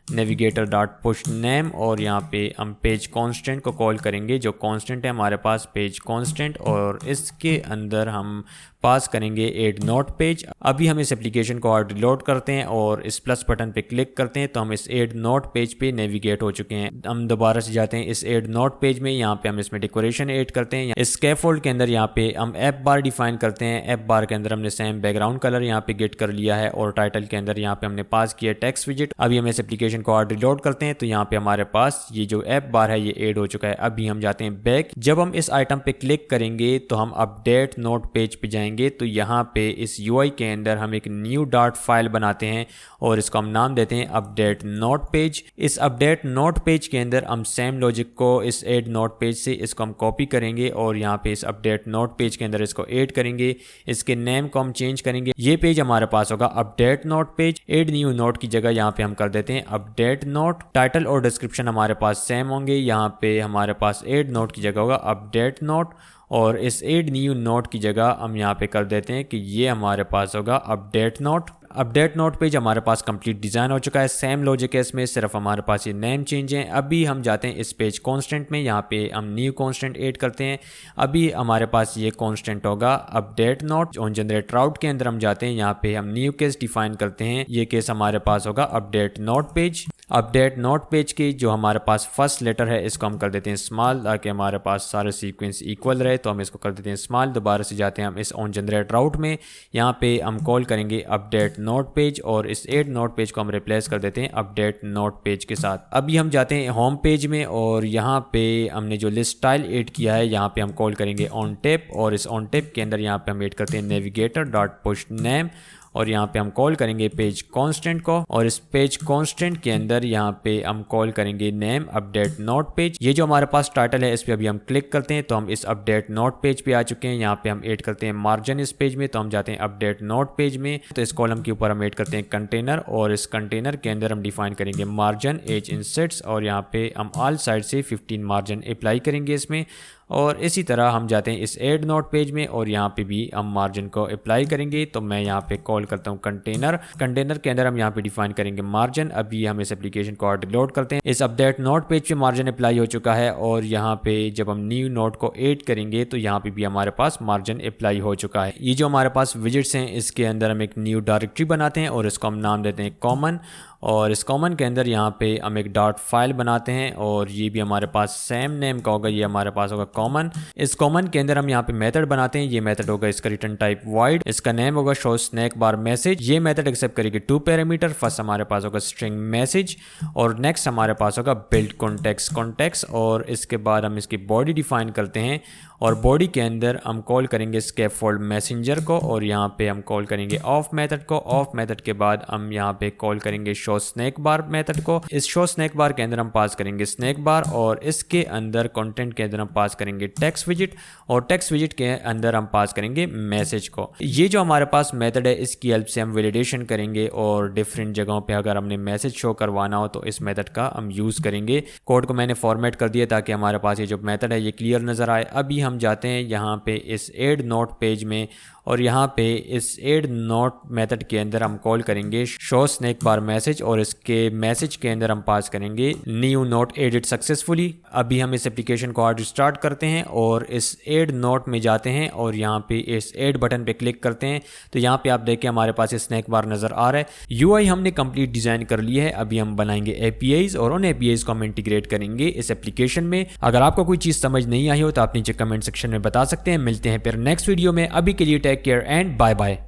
navigator dot push name, और यहाँ पे हम पेज कांस्टेंट को कॉल करेंगे। जो कांस्टेंट है हमारे पास पेज कांस्टेंट, और इसके अंदर हम पास करेंगे एड नोट पेज। अभी हम इस एप्लीकेशन को और रिलोड करते हैं और इस प्लस बटन पे क्लिक करते हैं, तो हम इस एड नोट पेज पे नेविगेट हो चुके हैं। हम दोबारा से जाते हैं इस एड नोट पेज में, यहाँ पे हम इसमें डेकोरेशन ऐड करते हैं। इस स्कैफोल्ड के अंदर यहाँ पे हम ऐप बार डिफाइन करते हैं। ऐप बार के अंदर हमने सेम बैकग्राउंड कलर यहाँ पे गेट कर लिया है, और टाइटल के अंदर यहाँ पे हमने पास किया टेक्स्ट विजिट। अभी हम इस एप्लीकेशन को और रिलोड करते हैं, तो यहाँ पे हमारे पास ये जो ऐप बार है ये ऐड हो चुका है। अभी हम जाते हैं बैक। जब हम इस आइटम पे क्लिक करेंगे तो हम अपडेट नोट पेज पे जाएंगे, तो यहाँ पे इस यूआई के अंदर हम एक न्यू डॉट फाइल बनाते हैं और इसको हम नाम देते हैं अपडेट नोट पेज। इस अपडेट नोट पेज के अंदर हम सेम लॉजिक को इस एड नोट पेज से इसको हम कॉपी करेंगे और यहाँ पे इस अपडेट नोट पेज के अंदर इसको ऐड करेंगे। इसके नेम को हम चेंज करेंगे। ये पेज हमारे पास होगा update note page. Add new note की जगह यहाँ पे हम कर देते हैं अपडेट नोट। टाइटल और डिस्क्रिप्शन हमारे पास सेम होंगे। यहाँ पे हमारे पास एड नोट की जगह होगा अपडेट नोट, और इस एड न्यू नोट की जगह हम यहाँ पे कर देते हैं कि ये हमारे पास होगा update note. Update note page हमारे पास कंप्लीट डिज़ाइन हो चुका है। सेम लॉजिक है इसमें, सिर्फ हमारे पास ये नेम चेंज है। अभी हम जाते हैं इस पेज कांस्टेंट में, यहाँ पे हम न्यू कांस्टेंट ऐड करते हैं। अभी हमारे पास ये कांस्टेंट होगा अपडेट नोट। ऑन जनरेट राउट के अंदर हम जाते हैं, यहाँ पे हम न्यू केस डिफाइन करते हैं। ये केस हमारे पास होगा update note page. Update note page की जो हमारे पास फर्स्ट लेटर है इसको हम कर देते हैं स्मॉल, ताकि हमारे पास सारे सीक्वेंस इक्वल रहे, तो हम इसको कर देते हैं स्मॉल। दोबारा से जाते हैं हम इस ऑन जनरेट राउट में, यहाँ पे हम कॉल करेंगे अपडेट नोट पेज और इस एड नोट पेज को हम रिप्लेस कर देते हैं अपडेट नोट पेज के साथ। अभी हम जाते हैं होम पेज में और यहाँ पे हमने जो लिस्ट स्टाइल ऐड किया है यहाँ पे हम कॉल करेंगे ऑन टेप, और इस ऑन टेप के अंदर यहाँ पे हम ऐड करते हैं नेविगेटर डॉट पुश नेम, और यहाँ पे हम कॉल करेंगे पेज कांस्टेंट को, और इस पेज कांस्टेंट के अंदर यहाँ पे हम कॉल करेंगे नेम अपडेट नोट पेज। ये जो हमारे पास टाइटल है इस पे अभी हम क्लिक करते हैं तो हम इस अपडेट नोट पेज पे आ चुके हैं। यहाँ पे हम ऐड करते हैं मार्जिन इस पेज में, तो हम जाते हैं अपडेट नोट पेज में, तो इस कॉलम के ऊपर हम ऐड करते हैं कंटेनर, और इस कंटेनर के अंदर हम डिफाइन करेंगे मार्जिन एज इंसेट्स, और यहाँ पे हम ऑल साइड से 15 मार्जिन अप्लाई करेंगे इसमें। और इसी तरह हम जाते हैं इस एड नोट पेज में और यहाँ पे भी हम मार्जिन को अप्लाई करेंगे। तो मैं यहाँ पे कॉल करता हूँ कंटेनर के अंदर हम यहाँ पे डिफाइन करेंगे मार्जिन। अभी हम इस एप्लीकेशन को रिलोड करते हैं। इस अपडेट नोट पेज पे मार्जिन अप्लाई हो चुका है, और यहाँ पे जब हम न्यू नोट को ऐड करेंगे तो यहाँ पे भी हमारे पास मार्जिन अप्लाई हो चुका है। ये जो हमारे पास विजिट्स हैं इसके अंदर हम एक न्यू डायरेक्टरी बनाते हैं और इसको हम नाम देते हैं कॉमन, और इस कॉमन के अंदर यहाँ पे हम एक डॉट फाइल बनाते हैं और ये भी हमारे पास सेम नेम का होगा, ये हमारे पास होगा कॉमन। इस कॉमन के अंदर हम यहाँ पे मेथड बनाते हैं, ये मेथड होगा इसका रिटर्न टाइप वॉइड, इसका नेम होगा शो स्नैक बार मैसेज। ये मेथड एक्सेप्ट करेगी 2 पैरामीटर, फर्स्ट हमारे पास होगा स्ट्रिंग मैसेज और नेक्स्ट हमारे पास होगा बिल्ड कॉन्टेक्स्ट और इसके बाद हम इसकी बॉडी डिफाइन करते हैं और बॉडी के अंदर हम कॉल करेंगे स्कैफोल्ड मैसेंजर को और यहाँ पे हम कॉल करेंगे ऑफ मेथड को। ऑफ मेथड के बाद हम यहाँ पे कॉल करेंगे शो स्नैक बार मेथड को। इस शो स्नैक बार के अंदर हम पास करेंगे स्नैक बार और इसके अंदर कंटेंट के अंदर हम पास करेंगे टेक्स्ट विजिट और टेक्स्ट विजिट के अंदर हम पास करेंगे मैसेज को। ये जो हमारे पास मेथड है इसकी हेल्प से हम वैलिडेशन करेंगे और डिफरेंट जगहों पे अगर हमने मैसेज शो करवाना हो तो इस मेथड का हम यूज़ करेंगे। कोड को मैंने फॉर्मेट कर दिया ताकि हमारे पास ये जो मेथड है ये क्लियर नज़र आए। अभी हम जाते हैं यहाँ पे इस ऐड नोट पेज में और यहाँ पे इस ऐड नोट मेथड के अंदर हम कॉल करेंगे शो स्नैक बार मैसेज और इसके मैसेज के अंदर हम पास करेंगे न्यू नोट एडिट सक्सेसफुली। अभी हम इस एप्लीकेशन को हार्ड स्टार्ट करते हैं और इस ऐड नोट में जाते हैं और यहाँ पे इस ऐड बटन पे क्लिक करते हैं तो यहाँ पे आप देखें हमारे पास स्नैक बार नज़र आ रहा है। यूआई हमने कंप्लीट डिज़ाइन कर लिया है। अभी हम बनाएंगे एपीआईज और उन एपीआईज को हम इंटीग्रेट करेंगे इस एप्लीकेशन में। अगर आपको कोई चीज़ समझ नहीं आई हो तो आप नीचे कमेंट सेक्शन में बता सकते हैं। मिलते हैं फिर नेक्स्ट वीडियो में। अभी के लिए take care and bye bye.